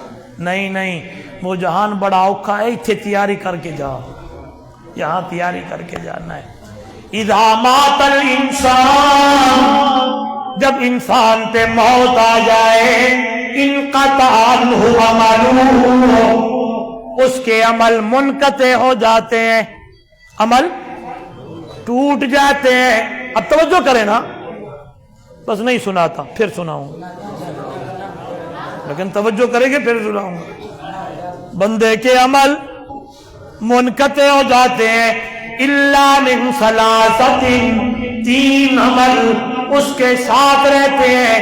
نہیں نہیں، وہ جہان بڑا اوکھا ہے، اتھے تیاری کر کے جا، یہاں تیاری کر کے جانا ہے۔ اذا مات الانسان، جب انسان پہ موت آ جائے، انقطع عنہ عملہ، اس کے عمل منقطع ہو جاتے ہیں، عمل ٹوٹ جاتے ہیں۔ اب توجہ کریں نا، بس نہیں سناتا پھر سناؤں، لیکن توجہ کریں گے پھر سناؤں گا۔ بندے کے عمل منقطع ہو جاتے ہیں، الا من ثلاثۃ، تین عمل اس کے ساتھ رہتے ہیں،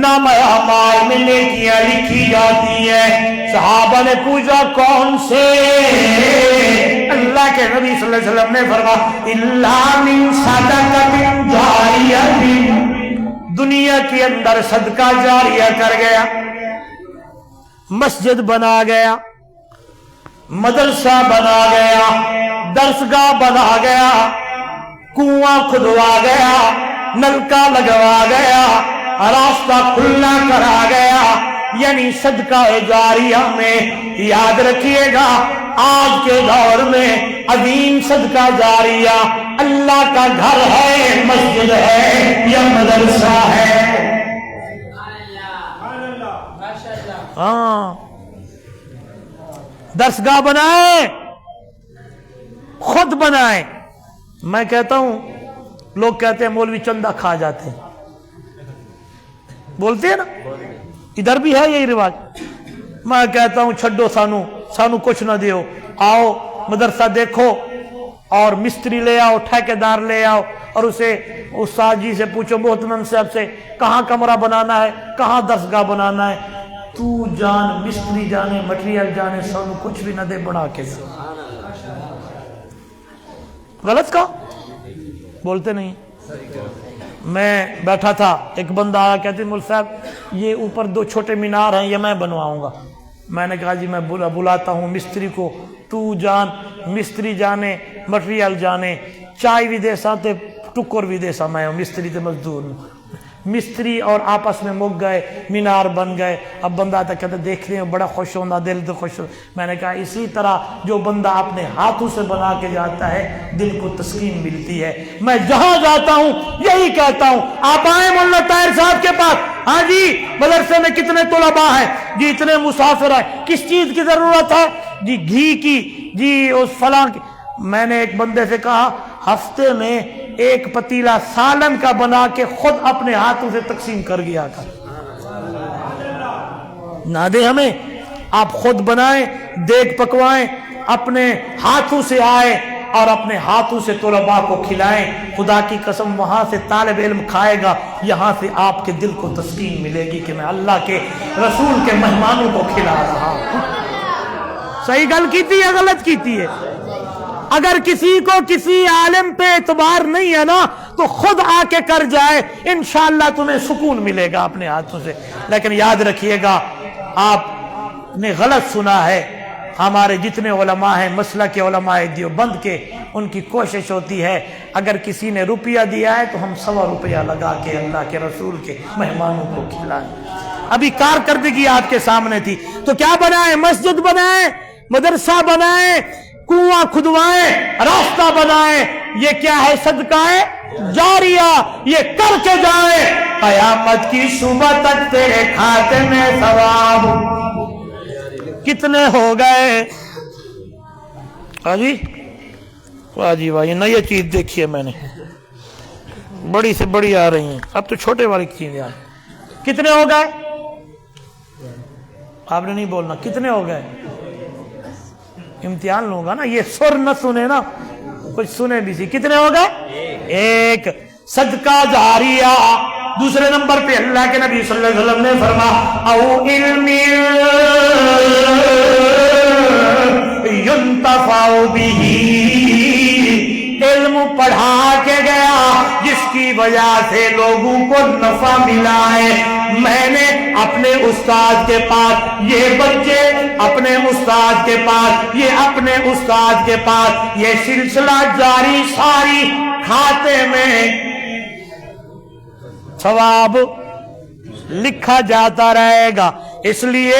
نامہ اعمال میں نیکیاں لکھی جاتی ہیں۔ صحابہ نے پوچھا کون سے؟ اللہ کے نبی صلی اللہ علیہ وسلم نے فرمایا الا من صدقۃ جاریہ، دنیا کے اندر صدقہ جاریہ کر گیا، مسجد بنا گیا، مدرسہ بنا گیا، درسگاہ بنا گیا، کنواں کھدوا گیا، نلکا لگوا گیا، راستہ کھلا کرا گیا، یعنی صدقہ جاریہ میں یاد رکھیے گا آج کے دور میں عظیم صدقہ جاریہ اللہ کا گھر ہے، مسجد ہے یا مدرسہ ہے۔ ہاں، درسگاہ بنائیں، خود بنائیں۔ میں کہتا ہوں، لوگ کہتے ہیں مولوی چندہ کھا جاتے ہیں، بولتے ہیں نا، ادھر بھی ہے یہی رواج. میں کہتا ہوں چھڈو سانو کچھ نہ دیو, آؤ مدرسہ دیکھو اور مستری لے آؤ, ٹھیکیدار لے آؤ, اور اسے استاد جی سے پوچھو, محتمم صاحب سے, کہاں کمرہ بنانا ہے, کہاں درسگاہ بنانا ہے. تو جان مستری جانے, مٹیریل جانے, سانو کچھ بھی نہ دے, بنا کے دے. غلط کہا؟ بولتے نہیں. میں بیٹھا تھا, ایک بندہ آیا, کہتے مول صاحب یہ اوپر 2 چھوٹے مینار ہیں, یہ میں بنواؤں گا. میں نے کہا جی میں بلاتا ہوں مستری کو, تو جان مستری جانے, مٹیریل جانے, چائے بھی دے سا تے ٹکر بھی دے سا, میں مستری تے مزدور ہوں. مستری اور آپس میں مک گئے, مینار بن گئے. اب بندہ آتا کہتا دیکھنے میں بڑا خوش ہونا, دل تو خوش ہو. میں نے کہا اسی طرح جو بندہ اپنے ہاتھوں سے بنا کے جاتا ہے دل کو تسکین ملتی ہے. میں جہاں جاتا ہوں یہی کہتا ہوں, آپ آئیں مولانا طاہر صاحب کے پاس, ہاں جی مدرسے میں کتنے طلباء ہیں جی, اتنے مسافر ہیں, کس چیز کی ضرورت ہے جی, گھی کی, جی اس فلاں کی. میں نے ایک بندے سے کہا ہفتے میں 1 پتیلا سالن کا بنا کے خود اپنے ہاتھوں سے تقسیم کر گیا تھا. نہ دے ہمیں, آپ خود بنائیں, دیگ پکوائیں, اپنے ہاتھوں سے آئے اور اپنے ہاتھوں سے طلباء کو کھلائیں. خدا کی قسم وہاں سے طالب علم کھائے گا, یہاں سے آپ کے دل کو تسکین ملے گی کہ میں اللہ کے رسول کے مہمانوں کو کھلا رہا ہوں. صحیح گل کیتی ہے, غلط کیتی ہے. اگر کسی کو کسی عالم پہ اعتبار نہیں ہے نا تو خود آ کے کر جائے, انشاءاللہ تمہیں سکون ملے گا اپنے ہاتھوں سے. لیکن یاد رکھیے گا, آپ نے غلط سنا ہے. ہمارے جتنے علماء ہیں مسلک کے علماء دیوبند کے, ان کی کوشش ہوتی ہے اگر کسی نے روپیہ دیا ہے تو ہم 100 روپیہ لگا کے اللہ کے رسول کے مہمانوں کو کھلائیں. ابھی کارکردگی آپ کے سامنے تھی, تو کیا بنائیں؟ مسجد بنائیں, مدرسہ بنائیں, کنواں کھدوائیں, راستہ بنائیں. یہ کیا ہے؟ صدقہ ہے جاریہ. یہ کر کے جائیں, قیامت کی صبح تک تیرے کھاتے میں ثواب. کتنے ہو گئے؟ جی واہ جی واہ, یہ نئی چیز دیکھی ہے میں نے, بڑی سے بڑی آ رہی ہیں, اب تو چھوٹے والی چیزیں آ رہی ہیں. کتنے ہو گئے؟ آپ نے نہیں بولنا, کتنے ہو گئے؟ امتحان لوں گا نا, یہ سر نہ سنے نا, کچھ سنے بھی سی. کتنے ہو گئے؟ 1 صدقہ جاریہ. دوسرے نمبر پہ اللہ کے نبی صلی اللہ علیہ وسلم نے فرمایا او علم ينتفع به, علم پڑھا کے گیا جس کی وجہ سے لوگوں کو نفع ملا ہے. میں نے اپنے استاد کے پاس, یہ بچے اپنے استاد کے پاس, یہ اپنے استاد کے پاس, یہ سلسلہ جاری ساری کھاتے میں ثواب لکھا جاتا رہے گا. اس لیے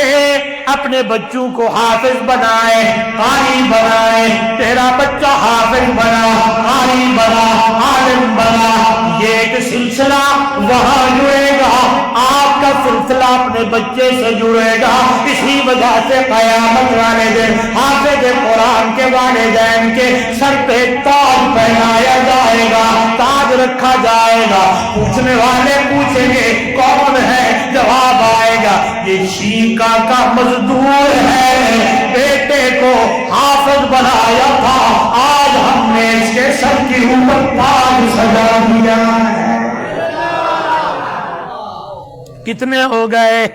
اپنے بچوں کو حافظ بنائے, قاری بنائے. تیرا بچہ حافظ بنا, قاری بنا, عالم بنا, یہ ایک سلسلہ وہاں جڑے گا. آپ کا سلسلہ اپنے بچے سے جڑے گا. اسی وجہ سے قیامت والے دن حافظ قرآن کے والدین کے سر پہ تاج پہنایا جائے گا, تاج رکھا جائے گا. پوچھنے والے پوچھیں گے کون ہے؟ جواب آئے گا یہ شیکا کا مزدور ہے, بیٹے کو حافظ بنایا تھا, آج ہم نے اس کے سر کی اوپر تاج سجا دیا ہے. کتنے ہو گئے؟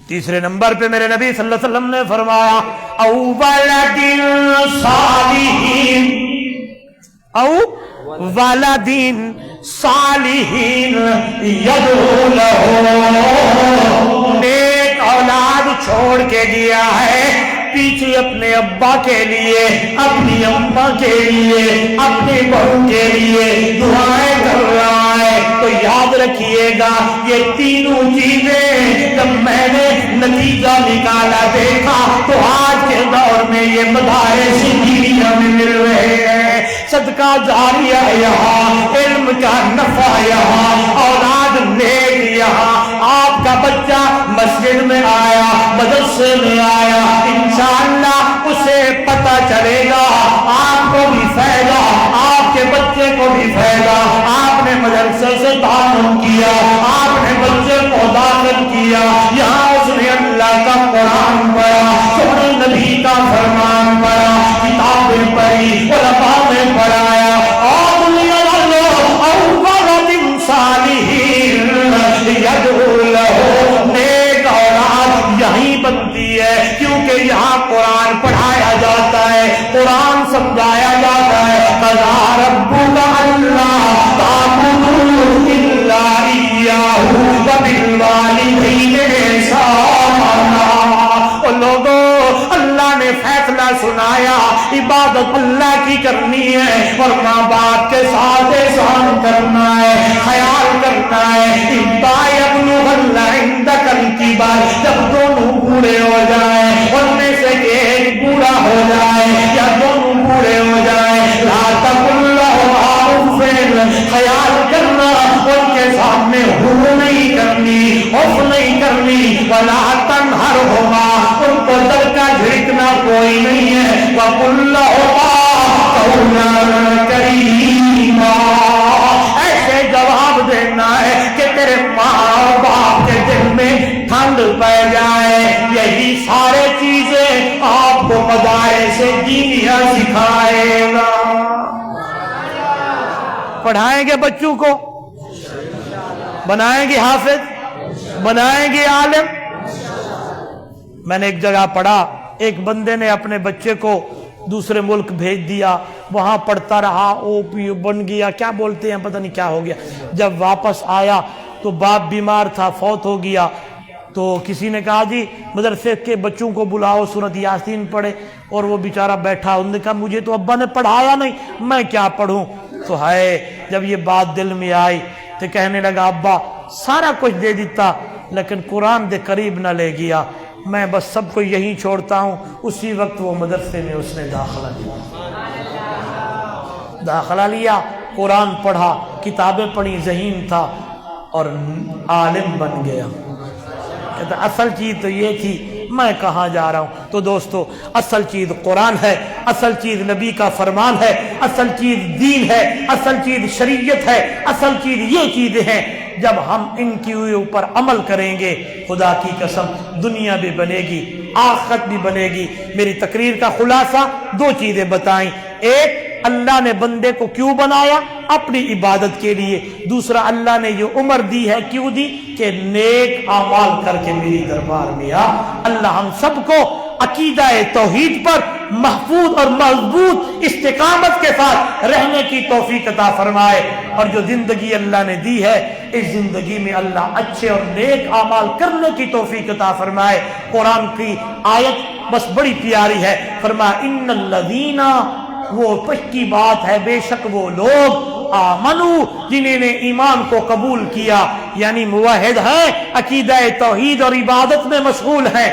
تیسرے نمبر پہ میرے نبی صلی اللہ علیہ وسلم نے فرمایا او ولد صالحین, او والدین صالحین یدعو لہ, نیک اولاد چھوڑ کے گیا ہے پیچھے اپنے ابا کے لیے, اپنی اماں کے لیے, اپنی بہو کے لیے دعائیں کر رہا ہے. تو یاد رکھیے گا یہ تینوں چیزیں جب میں نے نتیجہ نکالا دیکھا تو آج کے دور میں یہ مدارس دینیہ میں مل رہے ہیں. صدقہ جاریہ یہاں, علم کا نفع یہاں, اولاد نیک یہاں. آپ کا بچہ مسجد میں آیا, مدرسے میں آیا, انشاءاللہ اسے پتہ چلے گا, آپ کو بھی فائدہ, آپ کے بچے کو بھی فائدہ. آپ نے مدرسے سے تعلق کیا, آپ نے بچے کو داخل کیا, اللہ کا قرآن پڑھا، سونے نبی کا فرمان پڑھا، کتابیں پڑھی، علماء نے پڑھایا، اور نیک اولاد یہیں بنتی ہے، کیونکہ یہاں قرآن پڑھایا جاتا ہے، قرآن سمجھایا جاتا ہے۔ قَضَىٰ رَبُّكَ أَلَّا تَعْبُدُوا إِلَّا إِيَّاهُ وَبِالْوَالِدَيْنِ إِحْسَانًا۔ لوگوں، اللہ نے فیصلہ سنایا، عبادت اللہ کی کرنی ہے اور ماں باپ کے ساتھ احسان کرنا ہے، خیال کرنا ہے۔ اِمَّا يَبْلُغَنَّ عِندَكَ الْكِبَرَ، جب دونوں بوڑھے ہو جائیں، ان میں سے ایک بوڑھا ہو جائے یا دونوں بوڑھے ہو جائیں، لَا تَقُل لَّهُمَا أُفٍّ، خیال کرنا ان کے سامنے ہو نہیں کرنی، اف نہیں کرنی، وَلَا تَنْهَرْهُمَا، ان کو در کا جھڑکنا کوئی نہیں ہے، وَقُل لَّهُمَا قَوْلًا كَرِيمًا، ایسے جواب دینا ہے کہ تیرے ماں باپ کے دل میں ٹھنڈ پہ جائے۔ یہی سارے چیزیں آپ کو مدارس دینیہ سکھائے گا۔ پڑھائیں گے بچوں کو، بنائیں گے حافظ، بنائیں گے عالم۔ میں نے ایک جگہ پڑھا، ایک بندے نے اپنے بچے کو دوسرے ملک بھیج دیا، وہاں پڑھتا رہا، او پی بن گیا، کیا بولتے ہیں پتہ نہیں کیا ہو گیا۔ جب واپس آیا تو باپ بیمار تھا، فوت ہو گیا۔ تو کسی نے کہا جی مدرسے کے بچوں کو بلاؤ، سورۃ یاسین پڑھے، اور وہ بیچارہ بیٹھا، انہوں نے کہا مجھے تو ابا نے پڑھایا نہیں، میں کیا پڑھوں۔ تو ہائے، جب یہ بات دل میں آئی تو کہنے لگا ابا سارا کچھ دے دیتا لیکن قرآن دے قریب نہ لے گیا، میں بس سب کو یہیں چھوڑتا ہوں۔ اسی وقت وہ مدرسے میں اس نے داخلہ لیا، قرآن پڑھا، کتابیں پڑھی، ذہین تھا اور عالم بن گیا۔ کہتا اصل چیز تو یہ تھی، میں کہاں جا رہا ہوں۔ تو دوستو، اصل چیز قرآن ہے، اصل چیز نبی کا فرمان ہے، اصل چیز دین ہے، اصل چیز شریعت ہے، اصل چیز یہ چیزیں ہیں۔ جب ہم ان کی اوپر عمل کریں گے، خدا کی قسم دنیا بھی بنے گی، آخرت بھی بنے گی۔ میری تقریر کا خلاصہ دو چیزیں بتائیں، ایک اللہ نے بندے کو کیوں بنایا؟ اپنی عبادت کے لیے۔ دوسرا، اللہ نے یہ عمر دی ہے کیوں دی؟ کہ نیک اعمال کر کے میری دربار میں آ۔ اللہ ہم سب کو عقیدہ توحید پر محفوظ اور مضبوط استقامت کے ساتھ رہنے کی توفیق عطا فرمائے، اور جو زندگی اللہ نے دی ہے اس زندگی میں اللہ اچھے اور نیک اعمال کرنے کی توفیق عطا فرمائے۔ قرآن کی آیت بس بڑی پیاری ہے، فرمایا ان الذین، وہ پکی بات ہے بے شک وہ لوگ، آمنو، جنہیں نے ایمان کو قبول کیا، یعنی موحد ہیں، عقیدہ توحید اور عبادت میں مشغول ہیں،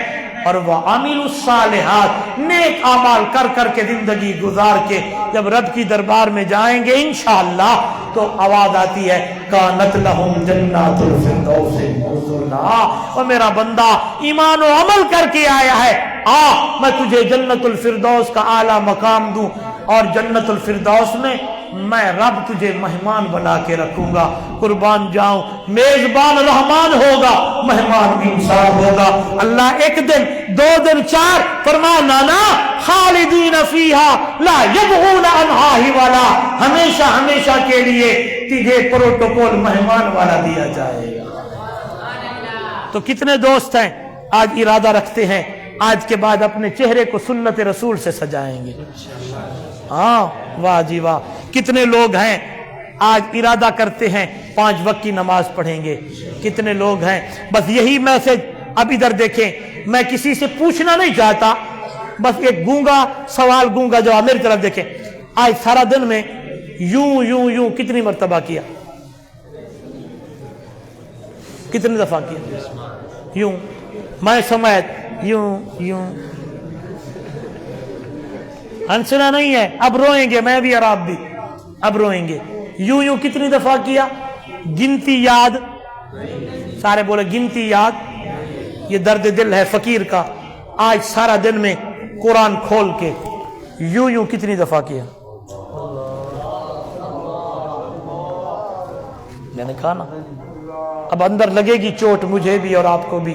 اور وَعَمِلُوا الصَّالِحَاتِ، نیک اعمال کر کر کے زندگی گزار کے جب رب کی دربار میں جائیں گے انشاءاللہ تو آواز آتی ہے کانت لہم جنات الفردوس نزلا۔ اور میرا بندہ ایمان و عمل کر کے آیا ہے، میں تجھے جنت الفردوس کا اعلیٰ مقام دوں، اور جنت الفردوس میں میں رب تجھے مہمان بنا کے رکھوں گا۔ قربان جاؤں، میزبان رحمان ہوگا، مہمان انسان ہوگا۔ اللہ ایک دن، دو دن، چار، فرمایا نانا خالدین فیہا لا یبغون عنہا حولا، ہمیشہ ہمیشہ کے لیے تجھے پروٹوکول مہمان والا دیا جائے گا۔ تو کتنے دوست ہیں آج ارادہ رکھتے ہیں آج کے بعد اپنے چہرے کو سنت رسول سے سجائیں گے؟ ہاں، واہ جی واہ۔ کتنے لوگ ہیں آج ارادہ کرتے ہیں 5 وقت کی نماز پڑھیں گے؟ کتنے لوگ ہیں؟ بس یہی میسج۔ اب ادھر دیکھیں، میں کسی سے پوچھنا نہیں چاہتا، بس ایک گونگا سوال، گونگا جواب۔ میری طرف دیکھیں، آج سارا دن میں یوں یوں یوں کتنی مرتبہ کیا؟ کتنی دفعہ کیا؟ یوں، میں سمیت یوں یوں۔ ہنسنا نہیں ہے، اب روئیں گے، میں بھی اور آپ بھی اب روئیں گے۔ یوں یوں کتنی دفعہ کیا؟ گنتی یاد؟ سارے بولے گنتی یاد۔ یہ درد دل ہے فقیر کا۔ آج سارا دن میں قرآن کھول کے یوں یوں کتنی دفعہ کیا؟ میں نے کہا نا، اب اندر لگے گی چوٹ مجھے بھی اور آپ کو بھی۔